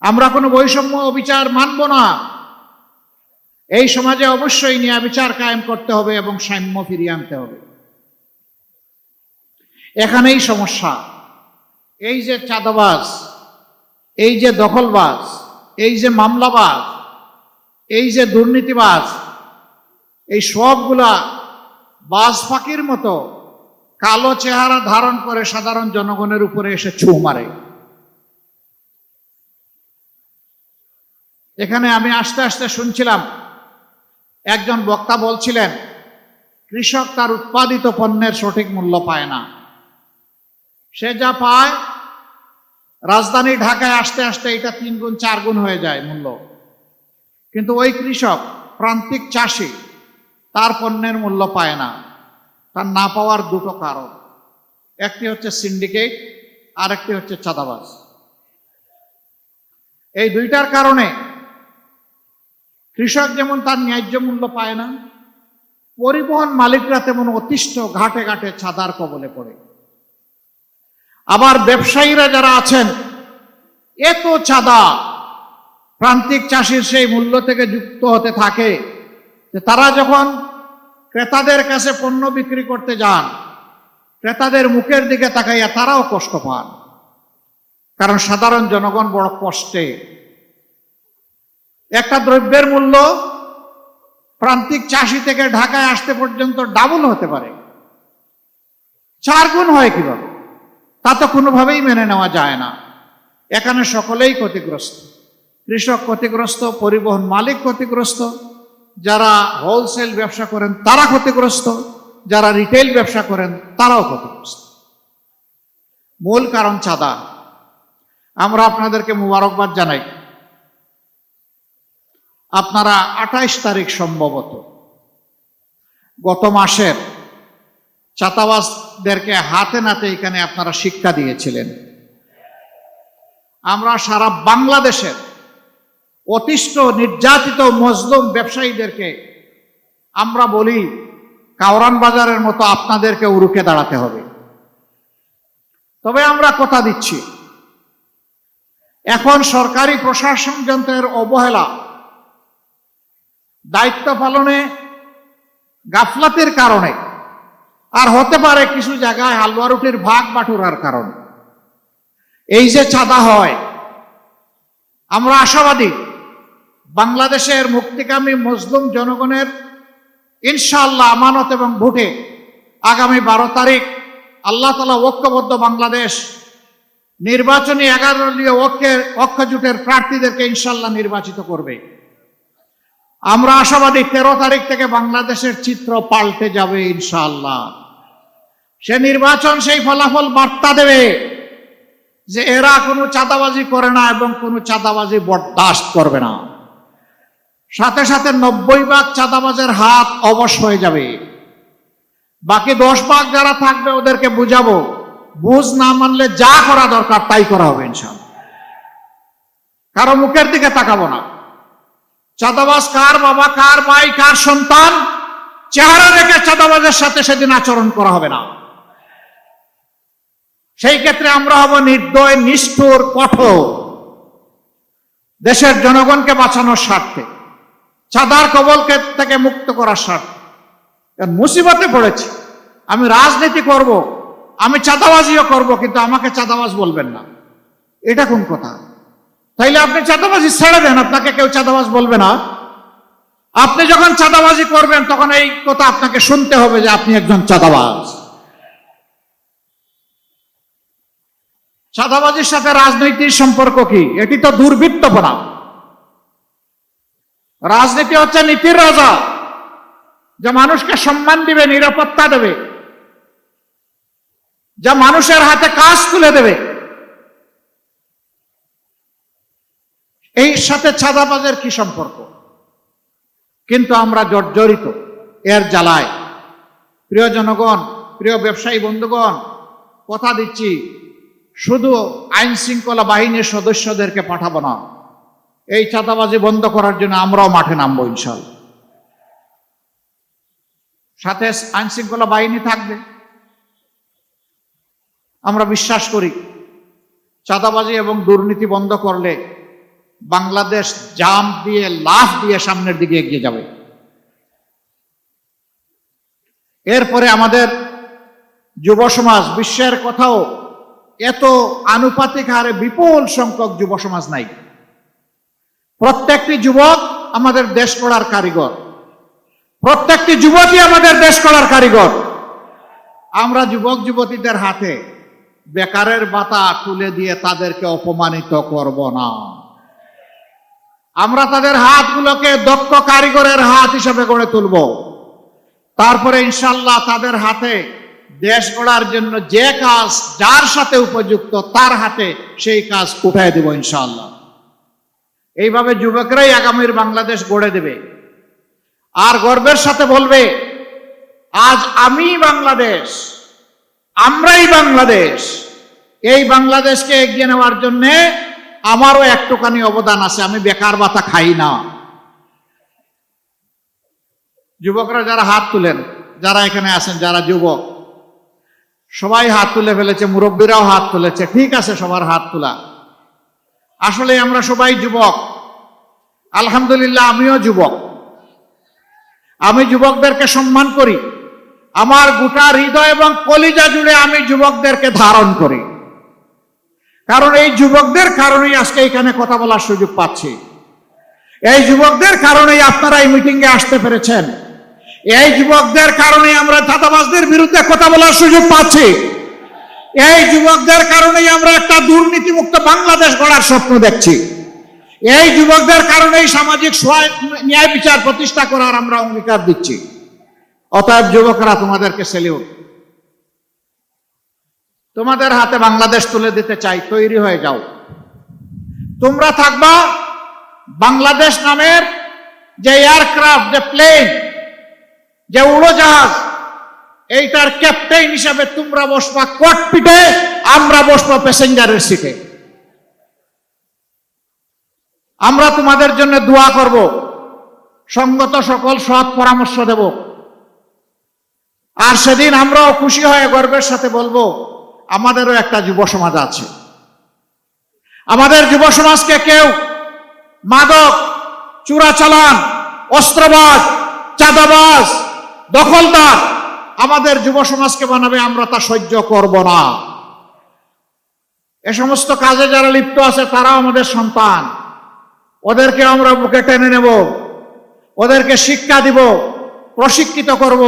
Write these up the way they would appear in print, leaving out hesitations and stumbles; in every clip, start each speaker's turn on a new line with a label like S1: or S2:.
S1: আমরা কোনো বৈষম্য অবিচার মানব না। এই সমাজে অবশ্যই ন্যায় বিচার কায়েম করতে হবে এবং সাম্য ফিরিয়ে আনতে হবে। এখানেই সমস্যা। এই যে চাঁদাবাজ, এই যে দখলবাজ, এই যে মামলাবাজ, এই যে দুর্নীতিবাজ, এই সবগুলা বাজ পাখির মতো কালো চেহারা ধারণ করে সাধারণ জনগণের উপরে এসে ছু মারে। এখানে আমি আস্তে আস্তে শুনছিলাম, একজন বক্তা বলছিলেন কৃষক তার উৎপাদিত পণ্যের সঠিক মূল্য পায় না। সে যা পায় রাজধানী ঢাকায় আসতে আসতে এটা 3 গুণ 4 গুণ হয়ে যায় মূল্য। কিন্তু ওই কৃষক, প্রান্তিক চাষি, তার পণ্যের মূল্য পায় না। তার না পাওয়ার দুটো কারণ, একটি হচ্ছে সিন্ডিকেট, আর একটি হচ্ছে চাঁদাবাজ। এই দুইটার কারণে কৃষক যেমন তার ন্যায্য মূল্য পায় না, পরিবহন মালিকরা তেমন অতিষ্ঠ ঘাটে ঘাটে চাঁদার কবলে পড়ে। আবার ব্যবসায়ীরা যারা আছেন, এত চাঁদা প্রান্তিক চাষির সেই মূল্য থেকে যুক্ত হতে থাকে যে তারা যখন ক্রেতাদের কাছে পণ্য বিক্রি করতে যান, ক্রেতাদের মুখের দিকে তাকাইয়া তারাও কষ্ট পান, কারণ সাধারণ জনগণ বড় কষ্টে। একটা দ্রব্যের মূল্য প্রান্তিক চাষি থেকে ঢাকায় আসতে পর্যন্ত ডাবল হতে পারে, 4 গুণ হয় কিভাবে, তা তো কোনোভাবেই মেনে নেওয়া যায় না। এখানে সকলেই ক্ষতিগ্রস্ত। কৃষক ক্ষতিগ্রস্ত, পরিবহন মালিক ক্ষতিগ্রস্ত, যারা হোলসেল ব্যবসা করেন তারা ক্ষতিগ্রস্ত, যারা রিটেল ব্যবসা করেন তারাও ক্ষতিগ্রস্ত। মূল কারণ চাঁদা। আমরা আপনাদেরকে মুবারকবাদ জানাই, আপনারা 28 তারিখ সম্ভবত গত মাসের চাঁদাবাজদেরকে হাতে নাতে এখানে আপনারা শিক্ষা দিয়েছিলেন। আমরা সারা বাংলাদেশের অতিষ্ঠ নির্যাতিত মজলুম ব্যবসায়ীদেরকে আমরা বলি, কাওরান বাজারের মতো আপনাদেরকে রুখে দাঁড়াতে হবে। তবে আমরা কথা দিচ্ছি, এখন সরকারি প্রশাসন যন্ত্রের অবহেলা, দায়িত্ব পালনে গাফলাতের কারণে, আর হতে পারে কিছু জায়গায় হালুয়া রুটির ভাগ বাটুরার কারণে এই যে চাঁদা হয়, আমরা আশাবাদী বাংলাদেশের মুক্তিকামী মজলুম জনগণের ইনশাআল্লাহ আমানত এবং ভোটে আগামী 12 তারিখ আল্লাহ তাআলা ঐক্যবদ্ধ বাংলাদেশ নির্বাচনী 11 দলীয় ঐক্য জোটের প্রার্থীদেরকে ইনশাআল্লাহ নির্বাচিত করবে। আমরা আশাবাদী 13 তারিখ থেকে বাংলাদেশের চিত্র পাল্টে যাবে ইনশাআল্লাহ। সে নির্বাচন সেই ফলাফল বার্তা দেবে যে এরা কোনো চাঁদাবাজি করে না এবং কোনো চাঁদাবাজি বরদাস্ত করবে না। সাথে সাথে 90% চাঁদাবাজের হাত অবশ হয়ে যাবে। বাকি 10% যারা থাকবে ওদেরকে বুঝাবো, বুঝ না মানলে যা করা দরকার তাই করা হবে ইনশাআল্লাহ। কারো মুখের দিকে তাকাবো না। চাঁদাবাজ কার বাবা, কার ভাই, কার সন্তান, চেহারা দেখে চাঁদাবাজের সাথে সেদিন আচরণ করা হবে না। সেই ক্ষেত্রে আমরা হব নির্দয়, নিষ্ঠুর, কঠোর, দেশের জনগণকে বাঁচানোর স্বার্থে, চাঁদার কবল থেকে মুক্ত করার স্বার্থে। মুসিবতে পড়েছি, আমি রাজনীতি করব, আমি চাঁদাবাজিও করব, কিন্তু আমাকে চাঁদাবাজ বলবেন না, এটা কোন কথা? তাইলে আপনি চাঁদাবাজি ছেড়ে দেন, আপনাকে কেউ চাঁদাবাজ বলবে না। আপনি যখন চাঁদাবাজি করবেন তখন এই কথা আপনাকে শুনতে হবে যে আপনি একজন চাঁদাবাজ। চাঁদাবাজির সাথে রাজনীতির সম্পর্ক কি? এটি তো দুর্বৃত্তপনা। রাজনীতি হচ্ছে নীতির রাজা, যা মানুষকে সম্মান দিবে, নিরাপত্তা দেবে, যা মানুষের হাতে কাজ তুলে দেবে। এই সাথে চাঁদাবাজের কি সম্পর্ক? কিন্তু আমরা জর্জরিত এর জ্বালায়। প্রিয় জনগণ, প্রিয় ব্যবসায়ী বন্ধুগণ, কথা দিচ্ছি, শুধু আইন শৃঙ্খলা বাহিনীর সদস্যদেরকে পাঠাবো না, এই চাঁদাবাজি বন্ধ করার জন্য আমরাও মাঠে নামবো ইনশাআল্লাহ। সাথে আইন শৃঙ্খলা বাহিনী থাকবে। আমরা বিশ্বাস করি চাঁদাবাজি এবং দুর্নীতি বন্ধ করলে বাংলাদেশ জাম্প দিয়ে লাফ দিয়ে সামনের দিকে এগিয়ে যাবে। এরপরে আমাদের যুব সমাজ, বিশ্বের কোথাও এত আনুপাতিক হারে বিপুল সংখ্যক যুব সমাজ নাই। প্রত্যেকটি যুবক আমাদের দেশ গড়ার কারিগর, প্রত্যেকটি যুবতী আমাদের দেশ গড়ার কারিগর। আমরা যুবক যুবতীদের হাতে বেকারের বাতা তুলে দিয়ে তাদেরকে অপমানিত করব না। আমরা তাদের হাতগুলোকে দক্ষ কারিগরের হাত হিসেবে গড়ে তুলব। তারপরে ইনশাল্লাহ তাদের হাতে দেশ গড়ার জন্য যে কাজ যার সাথে উপযুক্ত তার হাতে সেই কাজ উঠায় দেব ইনশাল্লাহ। এইভাবে যুবকরাই আগামীর বাংলাদেশ গড়ে দেবে। আর গর্বের সাথে বলবে, আজ আমি বাংলাদেশ, আমরাই বাংলাদেশ। এই বাংলাদেশকে এগিয়ে নেওয়ার জন্য আমারও একটুখানি অবদান আছে, আমি বেকার ভাতা খাই না। যুবকরা যারা হাত তুলেন, যারা এখানে আছেন, যারা যুবক, সবাই হাত তুলে ফেলেছে, মুরব্বীরাও হাত তুলেছে, ঠিক আছে, সবার হাত তোলা। আসলে আমরা সবাই যুবক, আলহামদুলিল্লাহ আমিও যুবক। আমি যুবকদেরকে সম্মান করি, আমার গোটা হৃদয় এবং কলিজা জুড়ে আমি যুবকদেরকে ধারণ করি। কারণ এই যুবকদের কারণেই আজকে এখানে কথা বলার সুযোগ পাচ্ছি। এই যুবকদের কারণেই আপনারা এই মিটিংয়ে আসতে পেরেছেন। এই যুবকদের কারণেই আমরা চাঁদাবাজদের বিরুদ্ধে কথা বলার সুযোগ পাচ্ছি। এই যুবকদের কারণেই আমরা একটা দুর্নীতিমুক্ত বাংলাদেশ গড়ার স্বপ্ন দেখছি। এই যুবকদের কারণেই সামাজিক ন্যায় বিচার প্রতিষ্ঠা করার আমরা অঙ্গীকার দিচ্ছি। অতএব যুবকরা, তোমাদেরকে সেলিউট। তোমাদের হাতে বাংলাদেশ তুলে দিতে চাই, তৈরি হয়ে যাও। তোমরা থাকবা বাংলাদেশ নামের যে এয়ারক্রাফট, যে প্লেন, যে উড়োজাহাজ, এইটার ক্যাপ্টেন হিসাবে তোমরা বসবা ককপিটে, আমরা বসবো প্যাসেঞ্জারের সিটে। আমরা তোমাদের জন্য দোয়া করব, সঙ্গত সকল সৎ পরামর্শ দেব। আর সেদিন আমরাও খুশি হয়ে গর্বের সাথে বলবো, আমাদেরও একটা যুব সমাজ আছে। আমাদের যুব সমাজকে কেউ মাদক, চোরাচালান, অস্ত্রবাজ, চাঁদাবাজ, দখলদার আমাদের যুব সমাজকে বানাবে, আমরা তা সহ্য করব না। এ সমস্ত কাজে যারা লিপ্ত আছে তারাও আমাদের সন্তান। ওদেরকে আমরা বুকে টেনে নেব, ওদেরকে শিক্ষা দিব, প্রশিক্ষিত করব,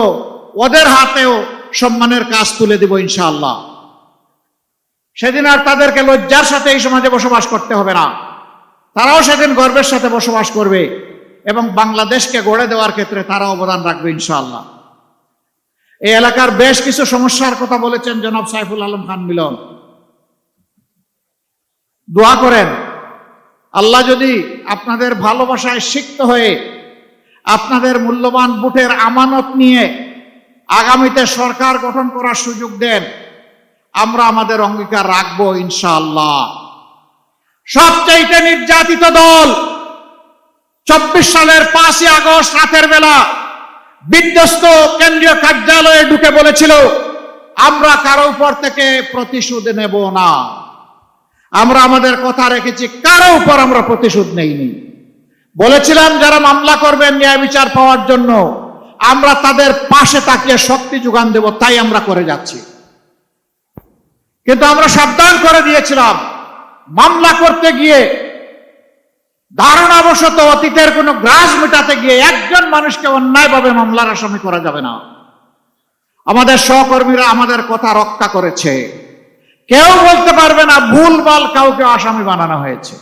S1: ওদের হাতেও সম্মানের কাজ তুলে দিব ইনশাআল্লাহ। সেদিন আর তাদেরকে লজ্জার সাথে এই সমাজে বসবাস করতে হবে না। তারাও সেদিন গর্বের সাথে বসবাস করবে এবং বাংলাদেশকে গড়ে দেওয়ার ক্ষেত্রে তারা অবদান রাখবে ইনশাআল্লাহ। এই এলাকার বেশ কিছু সমস্যার কথা বলেছেন জনাব সাইফুল আলম খান মিলন। দোয়া করেন, আল্লাহ যদি আপনাদের ভালোবাসায় সিক্ত হয়ে আপনাদের মূল্যবান ভোটের আমানত নিয়ে আগামীতে সরকার গঠন করার সুযোগ দেন, আমরা আমাদের অঙ্গীকার রাখবো ইনশাআল্লাহ। সবচাইতে নির্যাতিত দল 24 সালের 5ই আগস্ট রাতের বেলা বিধ্বস্ত কেন্দ্রীয় কার্যালয়ে ঢুকে বলেছিল, আমরা কারো উপর থেকে প্রতিশোধ নেব না। আমরা আমাদের কথা রেখেছি, কারো উপর আমরা প্রতিশোধ নেইনি। বলেছিলাম যারা মামলা করবেন ন্যায় বিচার পাওয়ার জন্য, আমরা তাদের পাশে তাকিয়ে শক্তি যোগান দেব, তাই আমরা করে যাচ্ছি। কিন্তু আমরা সাবধান করে দিয়েছিলাম, মামলা করতে গিয়ে ধারণাবশত অতীতের কোনো গ্রাস মেটাতে গিয়ে একজন মানুষকে অন্যায়ভাবে মামলার আসামি করা যাবে না। আমাদের সহকর্মীরা আমাদের কথা রক্ষা করেছে। কেউ বলতে পারবে না ভুলভাল কাউকে আসামি বানানো হয়েছে।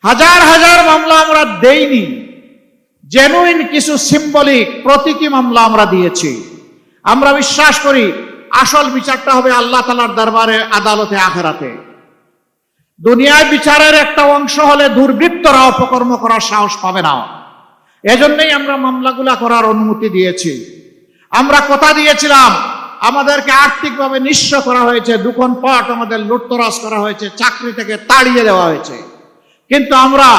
S1: হাজার হাজার মামলা আমরা দেইনি, জেনুইন কিছু সিম্বলিক প্রতীকী মামলা আমরা দিয়েছি। আমরা বিশ্বাস করি আসল বিচারটা হবে আল্লাহ তাআলার দরবারে, আদালতে, আখিরাতে। দুনিয়ায় বিচারের একটা অংশ হলে দুর্বৃত্তরা অপকর্ম করার সাহস পাবে না। এজন্যই আমরা মামলাগুলা করার অনুমতি দিয়েছি। আমরা কথা দিয়েছিলাম, আমাদেরকে আর্থিকভাবে নিঃস্ব করা হয়েছে, দোকানপাট আমাদের লুটতরাজ করা হয়েছে, চাকরি থেকে তাড়িয়ে দেওয়া হয়েছে, কিন্তু আমরা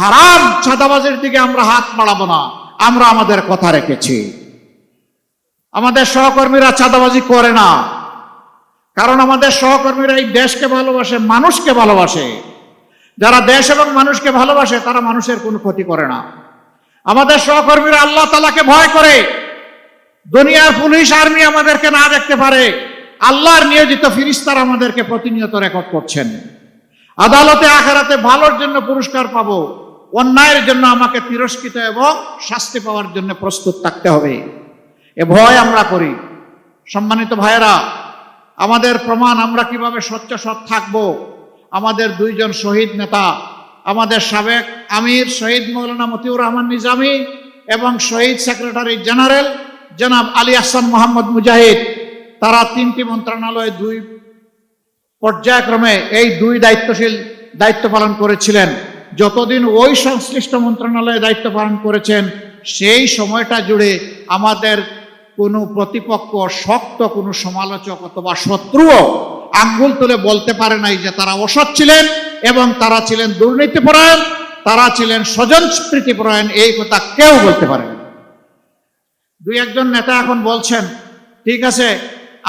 S1: হারাম চাঁদাবাজের দিকে আমরা হাত বাড়াবো না। আমরা আমাদের কথা রেখেছি। আমাদের সহকর্মীরা চাঁদাবাজি করে না, কারণ আমাদের সহকর্মীরা এই দেশকে ভালোবাসে, মানুষকে ভালোবাসে। যারা দেশ এবং মানুষকে ভালোবাসে তারা মানুষের কোনো ক্ষতি করে না। আমাদের সহকর্মীরা আল্লাহ তাআলাকে ভয় করে। দুনিয়ার পুলিশ আর্মি আমাদেরকে না দেখতে পারে, আল্লাহর নিয়োজিত ফেরেশতারা আমাদেরকে প্রতিনিয়ত রেকর্ড করছেন। আদালতে আখিরাতে ভালোর জন্য পুরস্কার পাবো, অন্যায়ের জন্য আমাকে তিরস্কৃত এবং শাস্তি পাওয়ার জন্য প্রস্তুত থাকতে হবে। এ ভয় আমরা করি। সম্মানিত ভাইয়েরা, আমাদের প্রমাণ আমরা কিভাবে স্বচ্ছ সৎ থাকবো। আমাদের দুইজন শহীদ নেতা, আমাদের সাবেক আমির শহীদ মৌলানা মতিউর রহমান নিজামী এবং শহীদ সেক্রেটারি জেনারেল জনাব আলী আহসান মোহাম্মদ মুজাহিদ, তারা তিনটি মন্ত্রণালয়ে দুই পর্যায়ক্রমে এই দুই দায়িত্ব পালন করেছিলেন। যতদিন ওই সংশ্লিষ্ট মন্ত্রণালয়ে দায়িত্ব পালন করেছেন, সেই সময়টা জুড়ে আমাদের কোনো প্রতিপক্ষ, শক্ত কোনো সমালোচক অথবা শত্রুও আঙ্গুল তুলে বলতে পারে নাই যে তারা অসৎ ছিলেন এবং তারা ছিলেন দুর্নীতিপরায়ণ, তারা ছিলেন স্বজনপ্রীতিপরায়ণ। এই কথা কেউ বলতে পারে না। দুই একজন নেতা এখন বলছেন, ঠিক আছে,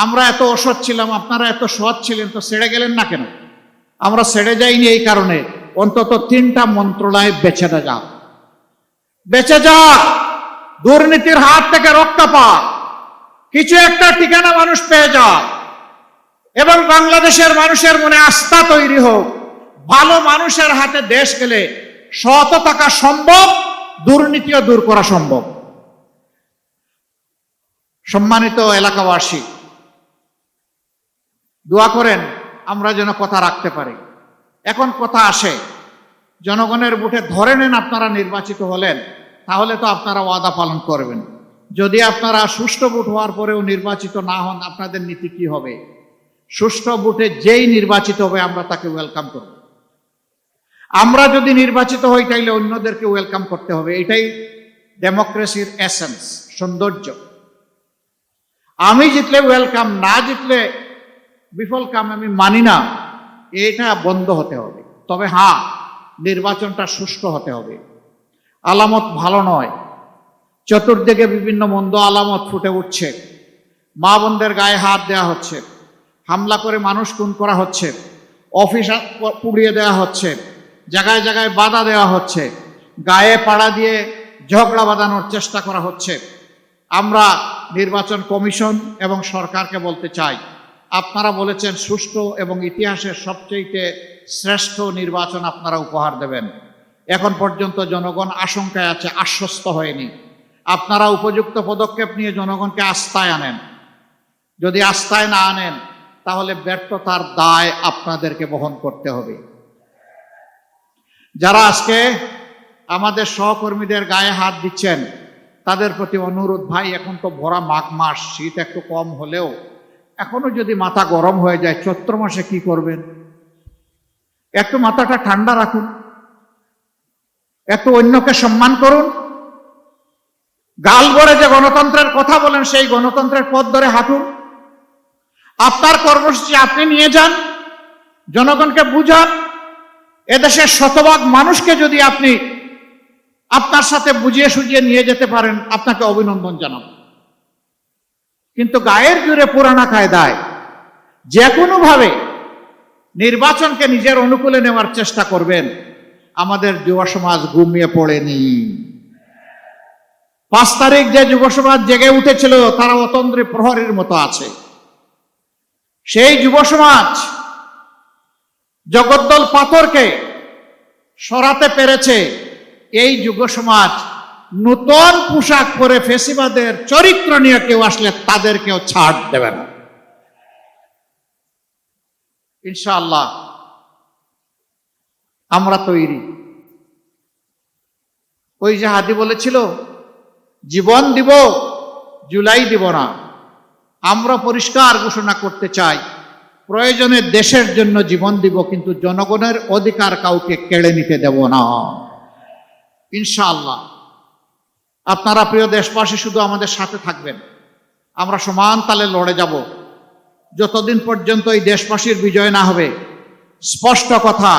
S1: আমরা এত অসৎ ছিলাম, আপনারা এত সৎ ছিলেন, তো ছেড়ে গেলেন না কেন? আমরা ছেড়ে যাইনি এই কারণে, অন্তত তিনটা মন্ত্রণালয় বেঁচে যাক, দুর্নীতির হাত থেকে রক্ষা পাক, কিছু একটা ঠিকানা মানুষ পেয়ে যাক এবং বাংলাদেশের মানুষের মনে আস্থা তৈরি হোক। ভালো মানুষের হাতে দেশ গেলে সৎ থাকা সম্ভব, দুর্নীতিও দূর করা সম্ভব। সম্মানিত এলাকাবাসী, দোয়া করেন আমরা যেন কথা রাখতে পারি। এখন কথা আসে, জনগণের ভোটে ধরে নেন আপনারা নির্বাচিত হলেন, তাহলে তো আপনারা ওয়াদা পালন করবেন। যদি আপনারা সুষ্ঠু ভোট হওয়ার পরেও নির্বাচিত না হন, আপনাদের নীতি কি হবে? সুষ্ঠু ভোটে যেই নির্বাচিত হবে আমরা তাকে ওয়েলকাম করব। আমরা যদি নির্বাচিত হই তাইলে অন্যদেরকে ওয়েলকাম করতে হবে। এটাই ডেমোক্রেসির এসেন্স, সৌন্দর্য। আমি জিতলে ওয়েলকাম, না জিতলে বিফল কাম, আমি মানি না। এটা বন্ধ হতে হবে। তবে হ্যাঁ, নির্বাচনটা সুষ্ঠু হতে হবে। আলামত ভালো নয়, চতুর্দিকে বিভিন্ন মন্দ আলামত ফুটে উঠছে। মা বোনদের গায়ে হাত দেওয়া হচ্ছে, হামলা করে মানুষ খুন করা হচ্ছে, অফিস পুড়িয়ে দেওয়া হচ্ছে, জায়গায় জায়গায় বাধা দেওয়া হচ্ছে, গায়ে পাড়া দিয়ে ঝগড়া বাঁধানোর চেষ্টা করা হচ্ছে। আমরা নির্বাচন কমিশন এবং সরকারকে বলতে চাই, আপনারা বলেছেন সুষ্ঠু এবং ইতিহাসের সবচেয়ে শ্রেষ্ঠ নির্বাচন আপনারা উপহার দেবেন। এখন পর্যন্ত জনগণ আশঙ্কায় আছে, আশ্বস্ত হয়নি। আপনারা উপযুক্ত পদক্ষেপ নিয়ে জনগণকে আস্থায় আনেন। যদি আস্থায় না আনেন, তাহলে ব্যর্থতার দায় আপনাদেরকে বহন করতে হবে। যারা আজকে আমাদের সহকর্মীদের গায়ে হাত দিচ্ছেন, তাদের প্রতি অনুরোধ, ভাই এখন তো ভরা মাঘ মাস, শীত একটু কম হলেও এখনো যদি মাথা গরম হয়ে যায়, চৈত্র মাসে কি করবেন? একটু মাথাটা ঠান্ডা রাখুন, একটু অন্যকে সম্মান করুন। গাল ভরে যে গণতন্ত্রের কথা বলেন, সেই গণতন্ত্রের পথ ধরে হাঁটুন। আপনার কর্মসূচি আপনি নিয়ে যান, জনগণকে বুঝান। এদেশের শতভাগ মানুষকে যদি আপনি আপনার সাথে বুঝিয়ে সুঝিয়ে নিয়ে যেতে পারেন, আপনাকে অভিনন্দন জানাব। কিন্তু গায়ের জোরে পুরানা কায়দায় যে কোনোভাবে নির্বাচনকে নিজের অনুকূলে নেওয়ার চেষ্টা করবেন, আমাদের যুব সমাজ ঘুমিয়ে পড়েনি। 5 তারিখ যে যুব সমাজ জেগে উঠেছিল, তারা অতন্দ্রী প্রহরীর মতো আছে। সেই যুব সমাজ জগদ্দল পাথরকে সরাতে পেরেছে। এই যুব সমাজ নতুন পোশাক পরে ফেসিবাদের চরিত্র নিয়ে কেউ আসলে তাদেরকেও ছাড় দেবে না ইনশাআল্লাহ। আমরা তৈরি। ওই যে হাদি বলেছিল, জীবন দিব, জুলাই দিব না। আমরা পরিষ্কার ঘোষণা করতে চাই, প্রয়োজনে দেশের জন্য জীবন দিব, কিন্তু জনগণের অধিকার কাউকে কেড়ে নিতে দেব না ইনশাআল্লাহ। আপনারা প্রিয় দেশবাসী শুধু আমাদের সাথে থাকবেন, আমরা সমান তালে লড়ে যাব যতদিন পর্যন্ত এই দেশবাসীর বিজয় না হবে। স্পষ্ট কথা,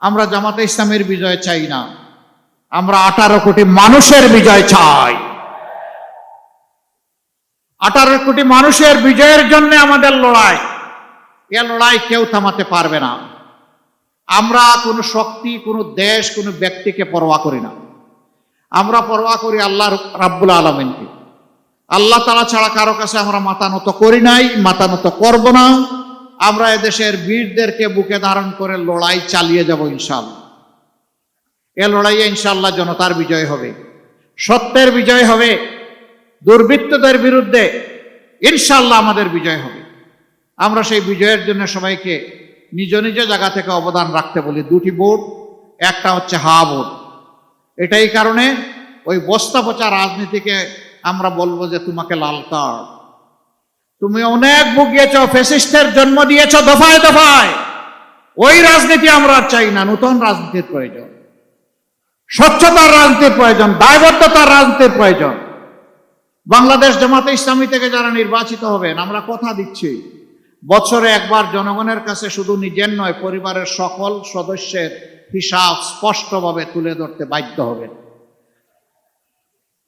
S1: আমরা জামাতে ইসলামের বিজয় চাই না, আমরা 18 কোটি মানুষের বিজয় চাই। 18 কোটি মানুষের বিজয়ের জন্য আমাদের লড়াই। এ লড়াই কেউ থামাতে পারবে না। আমরা কোনো শক্তি, কোনো দেশ, কোনো ব্যক্তিকে পরোয়া করি না। আমরা পরোয়া করি আল্লাহ রাব্বুল আলামিনকে। আল্লাহ তাআলা ছাড়া কারো কাছে আমরা মাথা নত করি নাই, মাথা নত করব না। আমরা এদেশের বীরদেরকে বুকে ধারণ করে লড়াই চালিয়ে যাব ইনশাআল্লাহ। এ লড়াইয়ে ইনশাআল্লাহ জনতার বিজয় হবে, সত্যের বিজয় হবে, দুর্বৃত্তদের বিরুদ্ধে ইনশাআল্লাহ আমাদের বিজয় হবে। আমরা সেই বিজয়ের জন্য সবাইকে নিজ নিজ জায়গা থেকে অবদান রাখতে বলি। দুটি ভোট, একটা হচ্ছে হা ভোট। এটাই কারণে ওই বস্তা পচা রাজনীতিকে আমরা বলবো যে তোমাকে লাল কার্ড, তুমি অনেক ভুগিয়েছ, ফ্যাসিস্টের জন্ম দিয়েছ দফায় দফায়। ওই রাজনীতি আমরা চাই না। নতুন রাজনীতির প্রয়োজন, স্বচ্ছতার রাজনীতির প্রয়োজন, দায়বদ্ধতার রাজনীতির প্রয়োজন। বাংলাদেশ জামাতে ইসলামী থেকে যারা নির্বাচিত হবেন, আমরা কথা দিচ্ছি বছরে একবার জনগণের কাছে শুধু নিজের নয়, পরিবারের সকল সদস্যের হিসাব স্পষ্টভাবে তুলে ধরতে বাধ্য হবেন।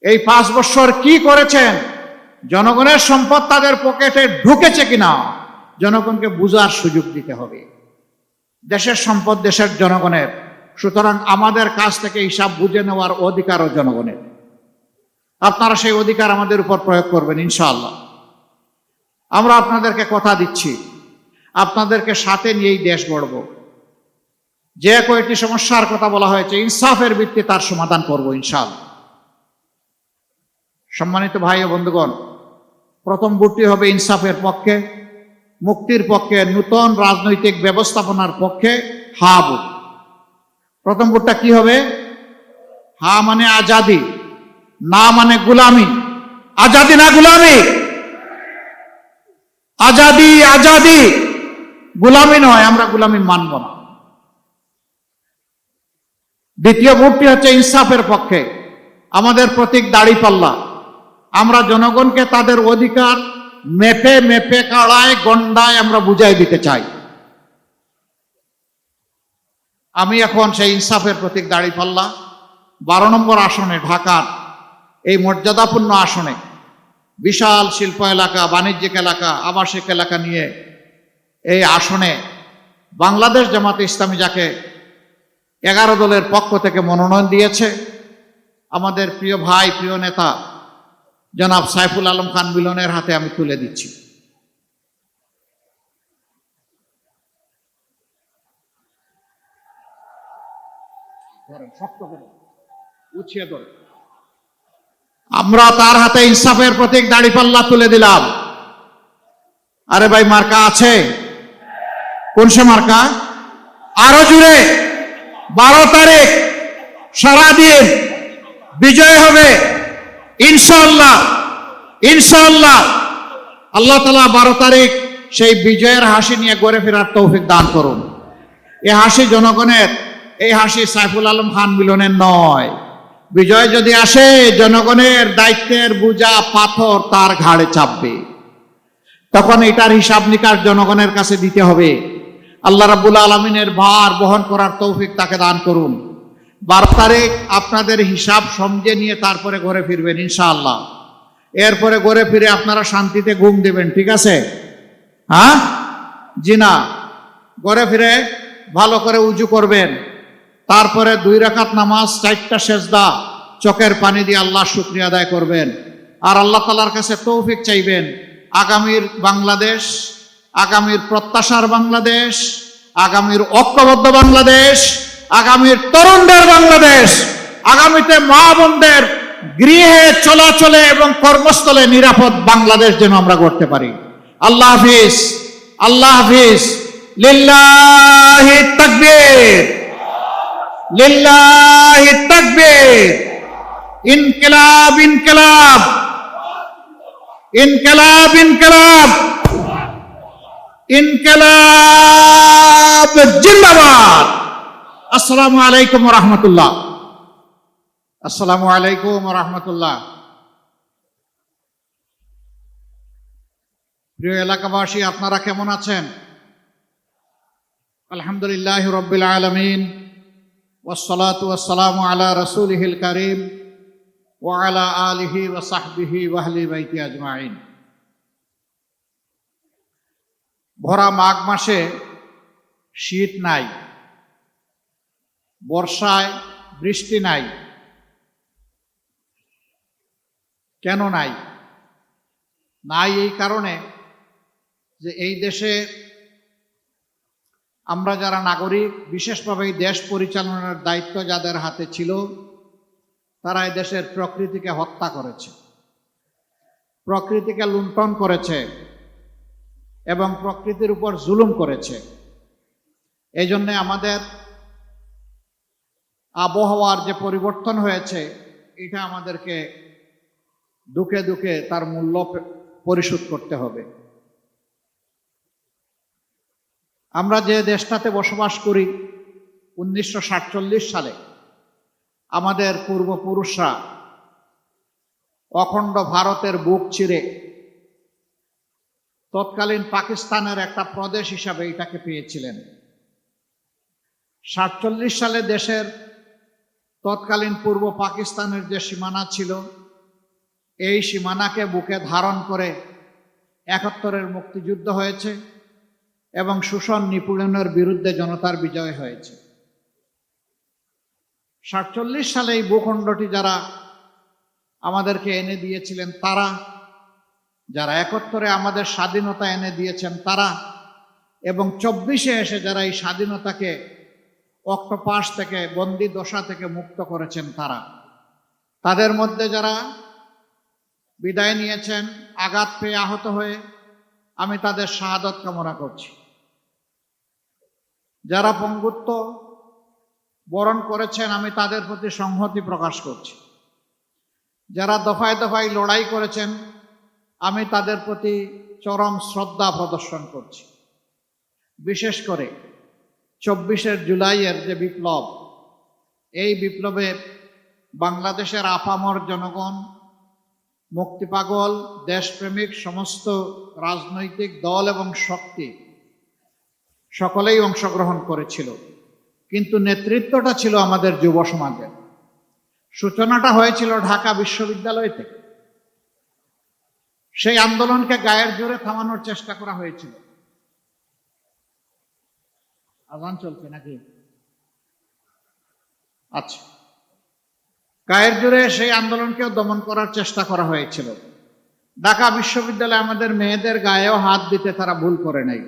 S1: এই 5 বছর কি করেছেন, জনগণের সম্পদ তাদের পকেটে ঢুকেছে কিনা জনগণকে বুঝার সুযোগ দিতে হবে। দেশের সম্পদ দেশের জনগণের, সুতরাং আমাদের কাছ থেকে হিসাব বুঝে নেওয়ার অধিকারও জনগণের। আপনারা সেই অধিকার আমাদের উপর প্রয়োগ করবেন ইনশাআল্লাহ। আমরা আপনাদেরকে কথা দিচ্ছি, আপনাদেরকে সাথে নিয়েই দেশ গড়ব। যে কয়েকটি সমস্যার কথা বলা হয়েছে, ইনসাফের ভিত্তিতে তার সমাধান করব ইনশাআল্লাহ। সম্মানিত ভাই ও বন্ধুগণ, প্রথম ভোটটি হবে ইনসাফের পক্ষে, মুক্তির পক্ষে, নূতন রাজনৈতিক ব্যবস্থাপনার পক্ষে হা ভোট। প্রথম ভোটটা কি হবে? হা মানে আজাদি, না মানে গুলামি। আজাদি না গুলামি? আজাদি, আজাদি, গুলামি নয়। আমরা গুলামি মানব না। দ্বিতীয় ভোটটি হচ্ছে ইনসাফের পক্ষে। আমাদের প্রতীক দাড়িপাল্লা। আমরা জনগণকে তাদের অধিকার মেপে মেপে, কাড়ায় গন্ডায় আমরা বুঝাই দিতে চাই। আমি এখন সেই ইনসাফের প্রতীক দাড়িপাল্লা 12 নম্বর আসনে, ঢাকার এই মর্যাদাপূর্ণ আসনে, বিশাল শিল্প এলাকা, বাণিজ্যিক এলাকা, আবাসিক এলাকা নিয়ে এই আসনে বাংলাদেশ জামাতে ইসলামী, যাকে 11 দলের পক্ষ থেকে মনোনয়ন দিয়েছে, আমাদের প্রিয় ভাই, প্রিয় নেতা জনাব সাইফুল আলম খান মিলনের হাতে আমি তুলে দিচ্ছি। আমরা তার হাতে ইনসাফের প্রতীক দাড়িপাল্লা তুলে দিলাম। আরে ভাই, মার্কা আছে? কোন সে মার্কা? আরো জুড়ে 12 তারিখ সারাদিন বিজয় হবে ইনশাআল্লাহ, ইনশাআল্লাহ। আল্লাহ তাআলা 12 তারিখ সেই বিজয়ের হাসি নিয়ে ঘরে ফেরার তৌফিক দান করুন। এই হাসি জনগণের, এই হাসি সাইফুল আলম খান মিলনের নয়। বিজয় যদি আসে, জনগণের দায়িত্বের বোঝা পাথর তার ঘাড়ে চাপবে। তখন এটার হিসাব নিকাশ জনগণের কাছে দিতে হবে। আল্লাহ রাব্বুল আলামিনের ভার বহন করার তৌফিক তাকে দান করুন। 12 তারিখ আপনাদের হিসাব সমঝে নিয়ে তারপরে ঘরে ফিরবেন ইনশাআল্লাহ। এরপরে ঘরে ফিরে আপনারা শান্তিতে ঘুম দেবেন, ঠিক আছে? হ্যাঁ, জি না? ঘরে ফিরে ভালো করে উজু করবেন, তারপরে 2 রাকাত নামাজ, 4টা সেজদা, চোখের পানি দিয়ে আল্লাহর শুকরিয়া আদায় করবেন। আর আল্লাহ তাআলার কাছে তৌফিক চাইবেন আগামীর বাংলাদেশ, আগামীর প্রত্যাশার বাংলাদেশ, আগামীর ঐক্যবদ্ধ বাংলাদেশ, আগামীর তরুণদের বাংলাদেশ, আগামীতে মা বোনদের গৃহে চলাচলে এবং কর্মস্থলে নিরাপদ বাংলাদেশ যেন আমরা করতে পারি। আল্লাহ হাফিজ, আল্লাহ হাফিজ। লিল্লাহি তাকবীর, লিল্লাহি তাকবীর। ইনকিলাব, ইনকিলাব, ইনকিলাব, ইনকিলাব, ইনকিলাব জিন্দাবাদ। আসসালামু আলাইকুম ওয়া রাহমাতুল্লাহ। আসসালামু আলাইকুম ওয়া রাহমাতুল্লাহ। প্রিয় এলাকাবাসী, আপনারা কেমন আছেন? আলহামদুলিল্লাহি রাব্বিল আলামিন, ওয়াসসালাতু ওয়াসসালামু আলা রাসূলিহিল কারীম ওয়া আলা আলিহি ওয়া সাহবিহি ওয়া আহলি বাইতি আজমাইন। ভরা মাঘ মাসে শীত নাই, বর্ষায় বৃষ্টি নাই। কেন নাই? নাই এই কারণে যে এই দেশে আমরা যারা নাগরিক, বিশেষভাবে এই দেশ পরিচালনার দায়িত্ব যাদের হাতে ছিল, তারা এই দেশের প্রকৃতিকে হত্যা করেছে, প্রকৃতিকে লুণ্ঠন করেছে এবং প্রকৃতির উপর জুলুম করেছে। এই জন্যে আমাদের আবহাওয়ার যে পরিবর্তন হয়েছে, এটা আমাদেরকে দুঃখে দুঃখে তার মূল্য পরিশোধ করতে হবে। আমরা যে দেশটাতে বসবাস করি, 1947 সালে আমাদের পূর্বপুরুষরা অখণ্ড ভারতের বুক চিরে তৎকালীন পাকিস্তানের একটা প্রদেশ হিসাবে এটাকে পেয়েছিলেন। 47 সালে দেশের তৎকালীন পূর্ব পাকিস্তানের যে সীমানা ছিল, এই সীমানাকে বুকে ধারণ করে 71-এর মুক্তিযুদ্ধ হয়েছে এবং শোষণ নিপীড়নের বিরুদ্ধে জনতার বিজয় হয়েছে। 47 সালে এই ভূখণ্ডটি যারা আমাদেরকে এনে দিয়েছিলেন তারা, যারা 71-এ আমাদের স্বাধীনতা এনে দিয়েছেন তারা, এবং 24-এ এসে যারা এই স্বাধীনতাকে অক্টোপাস থেকে, বন্দি দশা থেকে মুক্ত করেছেন তারা, তাদের মধ্যে যারা বিদায় নিয়েছেন আঘাত পেয়ে, আহত হয়ে, আমি তাদের শাহাদত কামনা করছি। যারা পঙ্গুত্ব বরণ করেছেন, আমি তাদের প্রতি সংহতি প্রকাশ করছি। যারা দফায় দফায় লড়াই করেছেন, আমি তাদের প্রতি চরম শ্রদ্ধা প্রদর্শন করছি। বিশেষ করে 24 জুলাইয়ের যে বিপ্লব, এই বিপ্লবে বাংলাদেশের আপামর জনগণ, মুক্তিপাগল, দেশপ্রেমিক সমস্ত রাজনৈতিক দল এবং শক্তি সকলেই অংশগ্রহণ করেছিল, কিন্তু নেতৃত্বটা ছিল আমাদের যুব সমাজের। সূচনাটা হয়েছিল ঢাকা বিশ্ববিদ্যালয় থেকে। সেই আন্দোলনকে গায়ের জোরে থামানোর চেষ্টা করা হয়েছিল। আজান চলছে নাকি? আচ্ছা, গায়ের জোরে সেই আন্দোলনকেও দমন করার চেষ্টা করা হয়েছিল। ঢাকা বিশ্ববিদ্যালয়ে আমাদের মেয়েদের গায়েও হাত দিতে তারা ভুল করে নাই।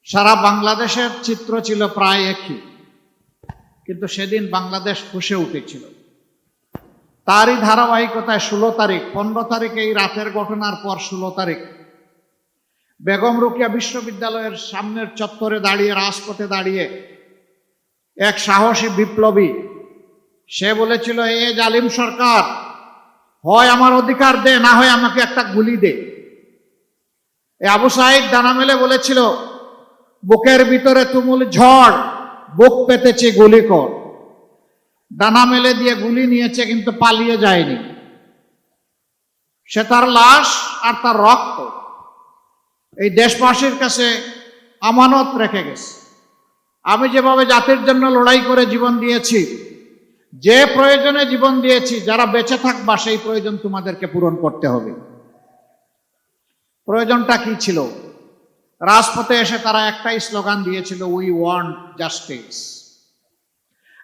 S1: সারা বাংলাদেশের চিত্র ছিল প্রায় একই, কিন্তু সেদিন বাংলাদেশ ফুঁসে উঠেছিল। তারই ধারাবাহিকতায় 16 তারিখ, 15 তারিখে এই রাতের ঘটনার পর 16 তারিখ বেগম রোকেয়া বিশ্ববিদ্যালয়ের সামনের চত্বরে দাঁড়িয়ে, রাজপথে দাঁড়িয়ে এক সাহসী বিপ্লবী, সে বলেছিল, এ জালিম সরকার, হয় আমার অধিকার দে, না হয় আমাকে একটা গুলি দে। এ আবু সাইদ ডানা মেলে বলেছিল, বুকের ভিতরে তুমুল ঝড়, বুক পেতেছে, গুলি কর। ডানা মেলে দিয়ে গুলি নিয়েছে, কিন্তু পালিয়ে যায়নি। সে তার লাশ আর তার রক্ত এই দেশবাসীর কাছে আমানত রেখে গেছে। আমি যেভাবে জাতির জন্য লড়াই করে জীবন দিয়েছি, যে প্রয়োজনে জীবন দিয়েছি, যারা বেঁচে থাকবা সেই প্রয়োজন তোমাদেরকে পূরণ করতে হবে। প্রয়োজনটা কি ছিল? রাজপথে এসে তারা একটাই স্লোগান দিয়েছিল, উই ওয়ান্ট জাস্টিস।